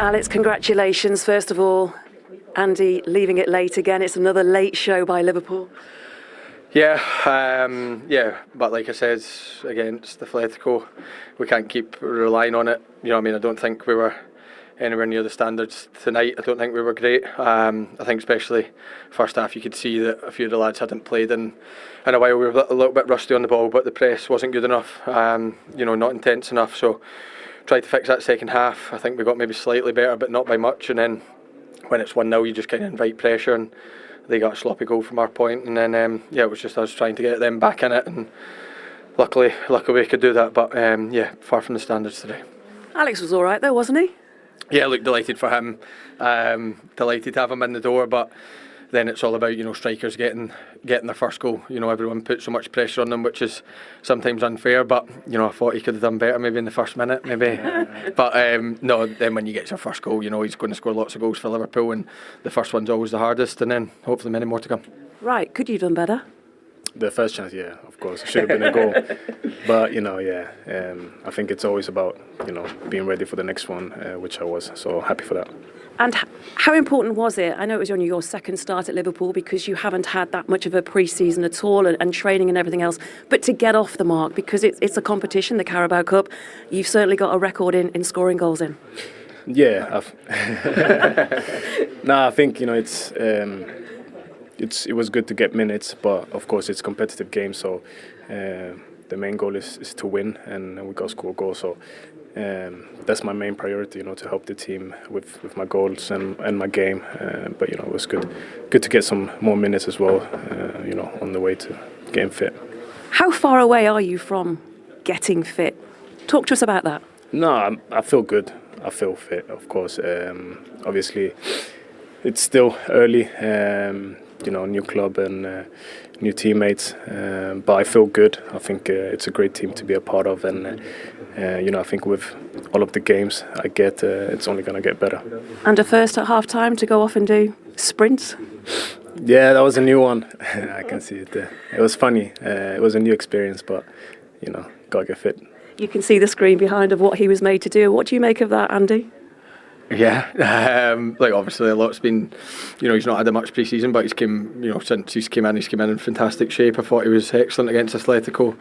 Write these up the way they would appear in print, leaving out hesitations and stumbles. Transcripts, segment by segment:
Alex, congratulations. First of all, Andy leaving it late again. It's another late show by Liverpool. Yeah, but like I said, against Atletico, we can't keep relying on it. You know what I mean? I don't think we were anywhere near the standards tonight. I don't think we were great. I think especially first half you could see that a few of the lads hadn't played in a while. We were a little bit rusty on the ball, but the press wasn't good enough, not intense enough. So tried to fix that second half. I think we got maybe slightly better, but not by much. And then when it's 1-0, you just kind of invite pressure, and they got a sloppy goal from our point. And then it was just us trying to get them back in it, and luckily we could do that. But far from the standards today. Alex was all right though, wasn't he? Yeah, look, delighted for him. Delighted to have him in the door, but then it's all about strikers getting their first goal. Everyone puts so much pressure on them, which is sometimes unfair. But I thought he could have done better maybe in the first minute, maybe. But no, then when you get your first goal, he's going to score lots of goals for Liverpool, and the first one's always the hardest, and then hopefully many more to come. Right, could you have done better? The first chance, yeah, of course, it should have been a goal. But I think it's always about being ready for the next one, which I was. So happy for that. And how important was it? I know it was only your second start at Liverpool because you haven't had that much of a pre-season at all, and training and everything else. But to get off the mark, because it's a competition, the Carabao Cup, you've certainly got a record in scoring goals in. Yeah, I think it was good to get minutes, but of course it's a competitive game, so the main goal is to win, and we got to score a goal. So that's my main priority, to help the team with my goals and my game. But it was good to get some more minutes as well, on the way to getting fit. How far away are you from getting fit? Talk to us about that. No, I feel good. I feel fit, of course. Obviously, it's still early. New club and new teammates, but I feel good. I think it's a great team to be a part of, and I think with all of the games I get, it's only going to get better. And a first at half time to go off and do sprints? Yeah, that was a new one. I can see it there. It was funny. It was a new experience, but gotta get fit. You can see the screen behind of what he was made to do. What do you make of that, Andy? Yeah, obviously a lot's been, he's not had much pre-season, but since he's came in in fantastic shape. I thought he was excellent against Atletico.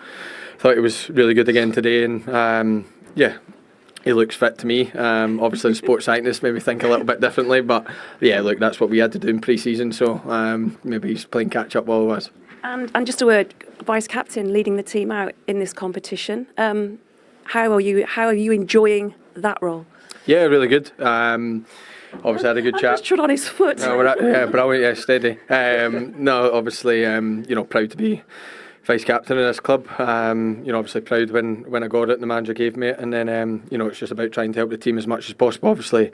Thought he was really good again today, and he looks fit to me. Obviously, the sports scientists maybe think a little bit differently, but look, that's what we had to do in pre-season, so maybe he's playing catch up while he was. And just a word, vice captain leading the team out in this competition. How are you enjoying that role? Yeah, really good. Obviously had a good chat. Just trod on his foot. No, brilliant. Yeah, steady. Obviously, proud to be vice captain of this club. Obviously proud when I got it and the manager gave me it, and then it's just about trying to help the team as much as possible. Obviously,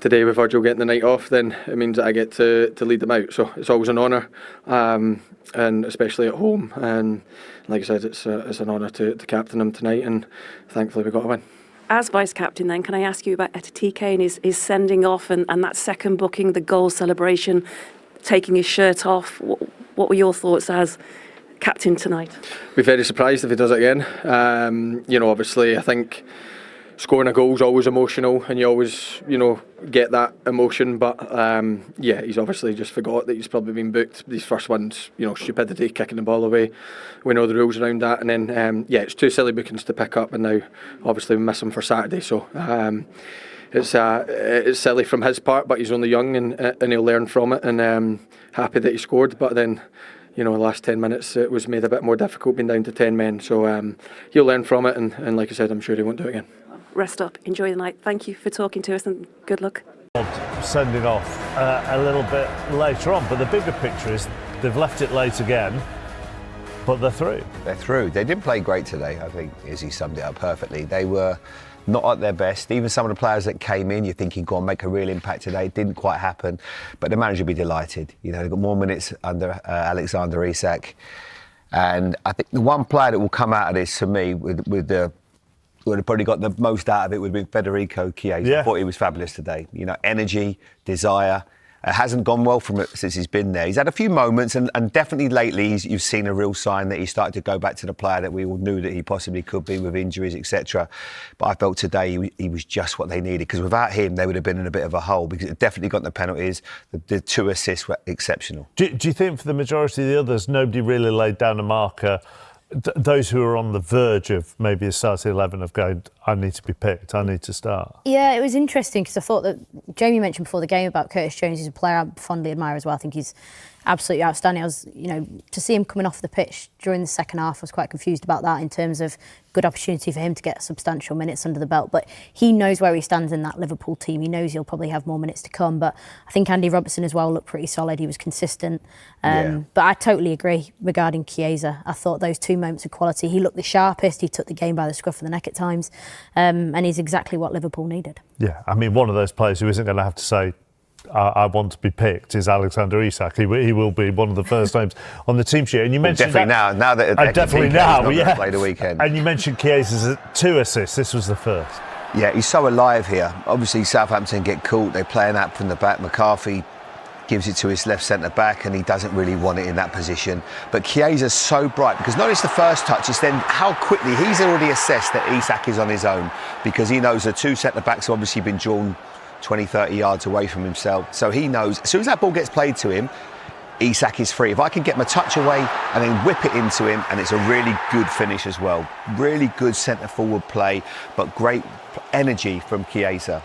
today with Virgil getting the night off, then it means that I get to lead them out. So it's always an honour, and especially at home. And like I said, it's an honour to captain them tonight, and thankfully we got a win. As vice-captain then, can I ask you about Ekitike and his sending off and that second booking, the goal celebration, taking his shirt off? What were your thoughts as captain tonight? I'd be very surprised if he does it again. Obviously I think scoring a goal is always emotional, and you always, get that emotion. But he's obviously just forgot that he's probably been booked. These first ones, stupidity, kicking the ball away. We know the rules around that, and then it's two silly bookings to pick up, and now obviously we miss him for Saturday. So it's silly from his part, but he's only young, and he'll learn from it. And happy that he scored, but then. The last 10 minutes it was made a bit more difficult being down to 10 men. So he'll learn from it, and like I said, I'm sure he won't do it again. Rest up, enjoy the night. Thank you for talking to us, and good luck. Sending off a little bit later on, but the bigger picture is they've left it late again, but they're through. They're through. They didn't play great today. I think Izzy summed it up perfectly. They were not at their best. Even some of the players that came in, you're thinking, go on, make a real impact today. It didn't quite happen, but the manager will be delighted. They've got more minutes under Alexander Isak, and I think the one player that will come out of this for me with the would have probably got the most out of it would have been Federico Chiesa. Yeah. I thought he was fabulous today. Energy, desire, It hasn't gone well from it since he's been there. He's had a few moments, and definitely lately you've seen a real sign that he's started to go back to the player that we all knew that he possibly could be with injuries, etc. But I felt today he was just what they needed, because without him they would have been in a bit of a hole, because it definitely got the penalties. The 2 assists were exceptional. Do you think for the majority of the others, nobody really laid down a marker? Those who are on the verge of maybe a starting 11 of going, I need to be picked, I need to start. Yeah, it was interesting because I thought that Jamie mentioned before the game about Curtis Jones. He's a player I fondly admire as well. I think he's absolutely outstanding. I was, to see him coming off the pitch during the second half, I was quite confused about that in terms of good opportunity for him to get substantial minutes under the belt. But he knows where he stands in that Liverpool team. He knows he'll probably have more minutes to come. But I think Andy Robertson as well looked pretty solid. He was consistent. But I totally agree regarding Chiesa. I thought those 2 moments of quality, he looked the sharpest. He took the game by the scruff of the neck at times. And he's exactly what Liverpool needed. Yeah, I mean, one of those players who isn't going to have to say, I want to be picked, is Alexander Isak. He will be one of the first names on the team sheet. And you mentioned definitely now that definitely now, yeah. Play the weekend. And you mentioned Chiesa's 2 assists. This was the first. Yeah, he's so alive here. Obviously, Southampton get caught. They're playing out from the back. McCarthy gives it to his left centre back, and he doesn't really want it in that position. But Chiesa's so bright, because not just the first touch, it's then how quickly he's already assessed that Isak is on his own, because he knows the 2 centre backs have obviously been drawn 20, 30 yards away from himself. So he knows as soon as that ball gets played to him, Isak is free. If I can get my touch away and then whip it into him, and it's a really good finish as well. Really good centre forward play, but great energy from Chiesa.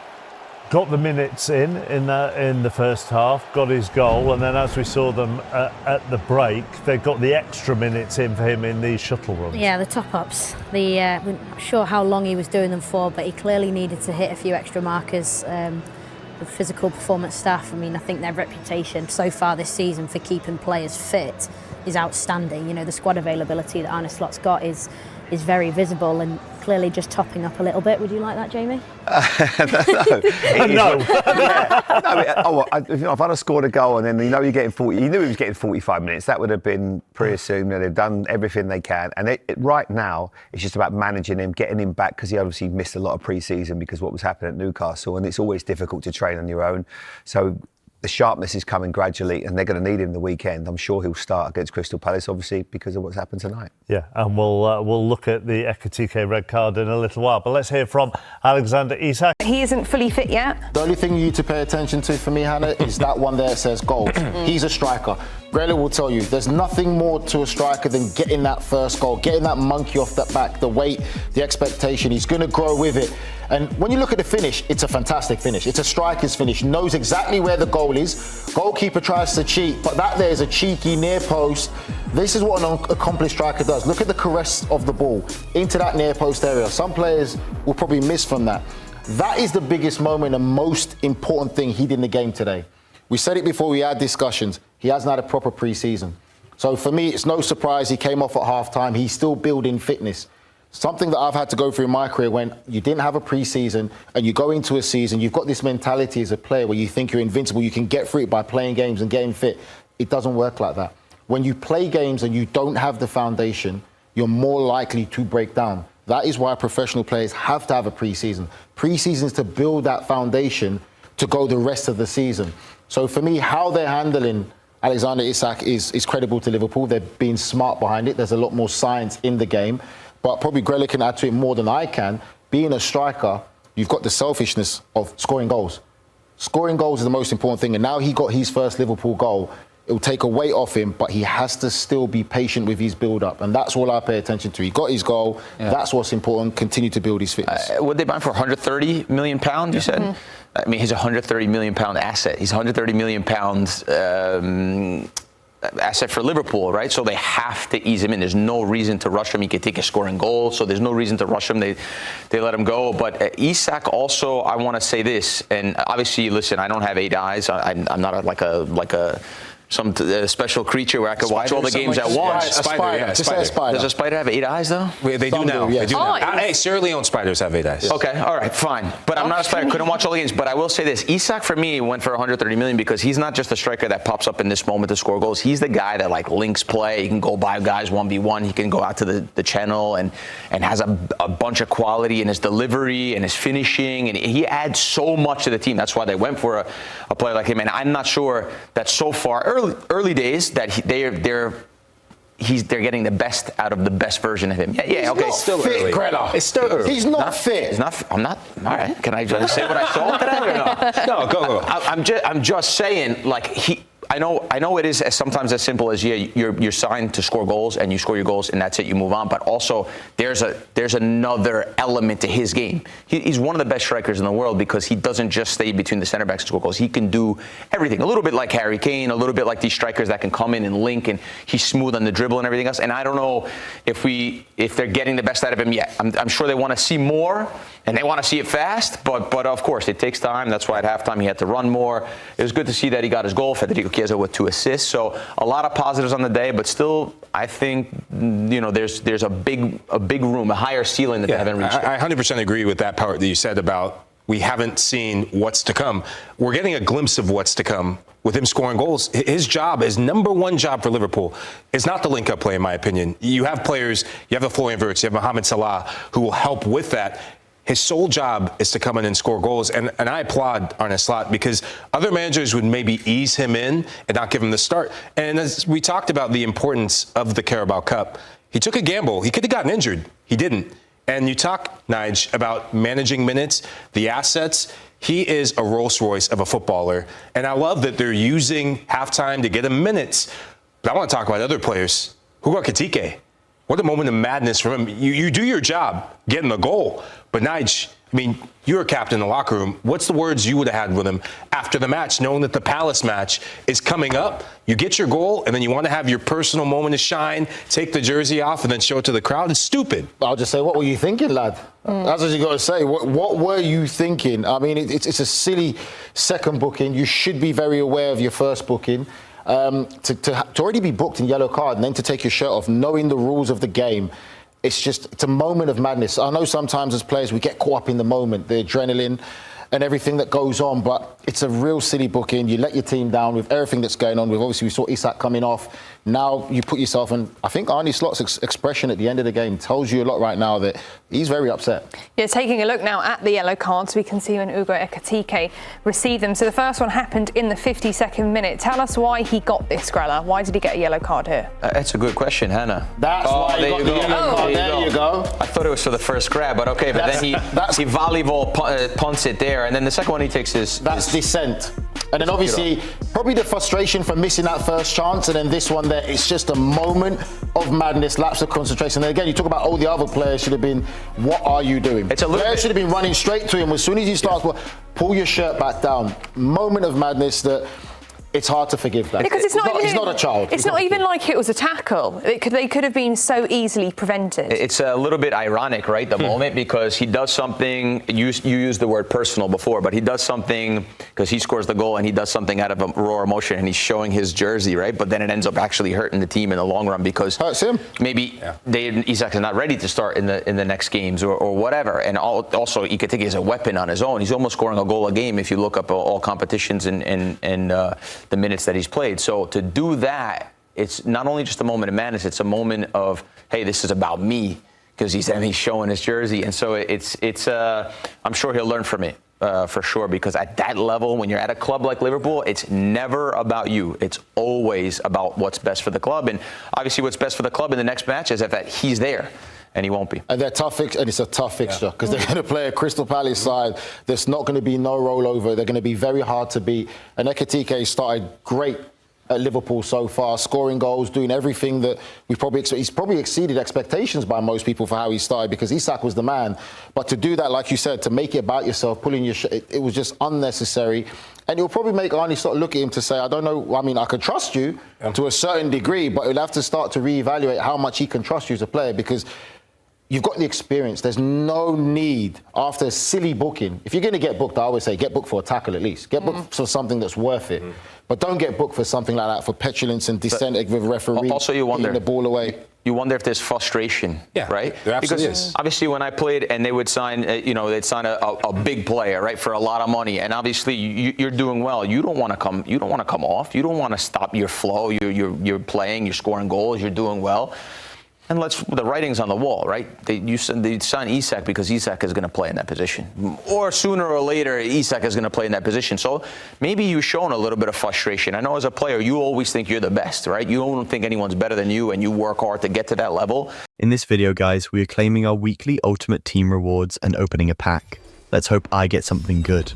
Got the minutes in the first half, got his goal, and then as we saw them at the break, they got the extra minutes in for him in these shuttle runs. Yeah, the top-ups. We're not sure how long he was doing them for, but he clearly needed to hit a few extra markers. The physical performance staff, I mean, I think their reputation so far this season for keeping players fit is outstanding. The squad availability that Arne Slot's got is very visible, and clearly just topping up a little bit. Would you like that, Jamie? No. If I'd have scored a goal and then you're getting 40, you knew he was getting 45 minutes. That would have been pre-assumed, and they've done everything they can. And right now, it's just about managing him, getting him back, because he obviously missed a lot of pre-season because what was happening at Newcastle, and it's always difficult to train on your own. So the sharpness is coming gradually, and they're going to need him the weekend. I'm sure he'll start against Crystal Palace, obviously, because of what's happened tonight. Yeah, and we'll look at the Ekitike red card in a little while. But let's hear from Alexander Isak. He isn't fully fit yet. The only thing you need to pay attention to for me, Hannah, is that one there that says goals. He's a striker. Grella will tell you, there's nothing more to a striker than getting that first goal, getting that monkey off that back, the weight, the expectation. He's going to grow with it. And when you look at the finish, it's a fantastic finish. It's a striker's finish. Knows exactly where the goal is. Goalkeeper tries to cheat, but that there is a cheeky near post. This is what an accomplished striker does. Look at the caress of the ball into that near post area. Some players will probably miss from that. That is the biggest moment and most important thing he did in the game today. We said it before we had discussions. He hasn't had a proper pre-season. So for me, it's no surprise he came off at half-time. He's still building fitness. Something that I've had to go through in my career, when you didn't have a pre-season and you go into a season, you've got this mentality as a player where you think you're invincible, you can get through it by playing games and getting fit. It doesn't work like that. When you play games and you don't have the foundation, you're more likely to break down. That is why professional players have to have a pre-season. Pre-season is to build that foundation to go the rest of the season. So for me, how they're handling Alexander Isak is credible to Liverpool. They're being smart behind it. There's a lot more science in the game. But probably Grella can add to it more than I can. Being a striker, you've got the selfishness of scoring goals. Scoring goals is the most important thing. And now he got his first Liverpool goal. It will take a weight off him, but he has to still be patient with his build-up. And that's all I pay attention to. He got his goal. Yeah. That's what's important. Continue to build his fitness. What they buy him for, £130 million, you said? Mm-hmm. I mean, he's a £130 million asset. He's a £130 million asset for Liverpool, right? So they have to ease him in. There's no reason to rush him. Ekitike scoring goals, so there's no reason to rush him. They let him go. But Isak also, I want to say this, and obviously, listen, I don't have 8 eyes. I'm not like a some special creature where I could watch all the games at once. A spider, yeah. Just say a spider. Does a spider have 8 eyes though? They do now. Yes. They do now. Eyes? Hey, Sierra Leone spiders have 8 eyes. Okay, all right, fine. But I'm not a spider. Couldn't watch all the games. But I will say this: Isak for me went for 130 million because he's not just a striker that pops up in this moment to score goals. He's the guy that like links play. He can go by guys 1v1. He can go out to the channel and has a bunch of quality in his delivery and his finishing, and he adds so much to the team. That's why they went for a player like him. And I'm not sure that so far, early days, that they're getting the best out of the best version of him. Yeah, okay. He's not fit, Greta. It's still early. He's not fit. I'm not. All right. Can I just say what I saw today or no? No, go. I'm just saying, like I know it is sometimes as simple as you're signed to score goals and you score your goals and that's it, you move on. But also there's another element to his game. He's one of the best strikers in the world because he doesn't just stay between the center backs and score goals. He can do everything. A little bit like Harry Kane, a little bit like these strikers that can come in and link, and he's smooth on the dribble and everything else. And I don't know if they're getting the best out of him yet. I'm sure they want to see more and they want to see it fast. But of course it takes time. That's why at halftime he had to run more. It was good to see that he got his goal. Federico Chiesa with 2 assists. So a lot of positives on the day, but still, I think there's a big room, a higher ceiling that they haven't reached. I 100% agree with that part that you said about we haven't seen what's to come. We're getting a glimpse of what's to come with him scoring goals. His job, his number one job for Liverpool, is not the link-up play, in my opinion. You have players, you have the Florian Wirtz, you have Mohamed Salah, who will help with that. His sole job is to come in and score goals, and I applaud Arne Slot because other managers would maybe ease him in and not give him the start. And as we talked about the importance of the Carabao Cup, he took a gamble. He could have gotten injured. He didn't. And you talk, Nige, about managing minutes, the assets. He is a Rolls Royce of a footballer, and I love that they're using halftime to get him minutes. But I want to talk about other players. Hugo Ekitike. What a moment of madness from him. You do your job, getting the goal. But Nige, I mean, you're a captain in the locker room. What's the words you would have had with him after the match, knowing that the Palace match is coming up? You get your goal, and then you want to have your personal moment to shine, take the jersey off, and then show it to the crowd. It's stupid. I'll just say, what were you thinking, lad? That's what you got to say. What were you thinking? I mean, it's a silly second booking. You should be very aware of your first booking. To already be booked in yellow card and then to take your shirt off, knowing the rules of the game, it's a moment of madness. I know sometimes as players we get caught up in the moment, the adrenaline and everything that goes on, but it's a real silly booking. You let your team down with everything that's going on. Obviously we saw Isak coming off. Now you put yourself in. I think Arne Slot's expression at the end of the game tells you a lot right now that he's very upset. Yeah, taking a look now at the yellow cards, we can see when Hugo Ekitike received them. So the first one happened in the 52nd minute. Tell us why he got this, Grella. Why did he get a yellow card here? That's a good question, Hannah. That's why he got the yellow card. There you go. I thought it was for the first grab, but okay. But then he volleyball punts it there, and then the second one he takes That's descent. And then obviously, probably the frustration from missing that first chance, and then this one there, it's just a moment of madness, lapse of concentration. And again, you talk about all the other players should have been, what are you doing? Players should have been running straight to him as soon as he starts, pull your shirt back down. Moment of madness that it's hard to forgive that. Because he's not a child. It's not even like it was a tackle. They could have been so easily prevented. It's a little bit ironic, right, the moment, because he does something, you used the word personal before, but he does something, because he scores the goal and he does something out of a raw emotion and he's showing his jersey, right? But then it ends up actually hurting the team in the long run because hurts him. Maybe Isak is not ready to start in the next games or whatever. And also, Ekitike is a weapon on his own. He's almost scoring a goal a game if you look up all competitions and the minutes that he's played. So to do that, it's not only just a moment of madness, it's a moment of, hey, this is about me, because he's showing his jersey. And so it's I'm sure he'll learn from it for sure, because at that level, when you're at a club like Liverpool, it's never about you. It's always about what's best for the club. And obviously what's best for the club in the next match is that he's there. And he won't be. And they're tough, and it's a tough fixture because they're going to play a Crystal Palace side. There's not going to be no rollover. They're going to be very hard to beat. And Ekitike started great at Liverpool so far, scoring goals, doing everything that we probably expect. He's probably exceeded expectations by most people for how he started because Isak was the man. But to do that, like you said, to make it about yourself, pulling your it was just unnecessary. And it'll probably make Arne sort of look at him to say, I don't know, I mean, I could trust you to a certain degree, but he'll have to start to reevaluate how much he can trust you as a player because you've got the experience. There's no need after a silly booking. If you're going to get booked, I always say get booked for a tackle at least. Get booked for something that's worth it. But don't get booked for something like that, for petulance and dissent with referee. Also, you wonder the ball away. You wonder if there's frustration, right? There absolutely is. Obviously, when I played and they would sign, they'd sign a big player, right, for a lot of money, and obviously you're doing well. You don't want to come. You don't want to come off. You don't want to stop your flow. You're playing. You're scoring goals. You're doing well. And the writing's on the wall, right? They sign Isak because Isak is going to play in that position. Or sooner or later, Isak is going to play in that position. So maybe you've shown a little bit of frustration. I know as a player, you always think you're the best, right? You don't think anyone's better than you, and you work hard to get to that level. In this video, guys, we are claiming our weekly Ultimate Team rewards and opening a pack. Let's hope I get something good.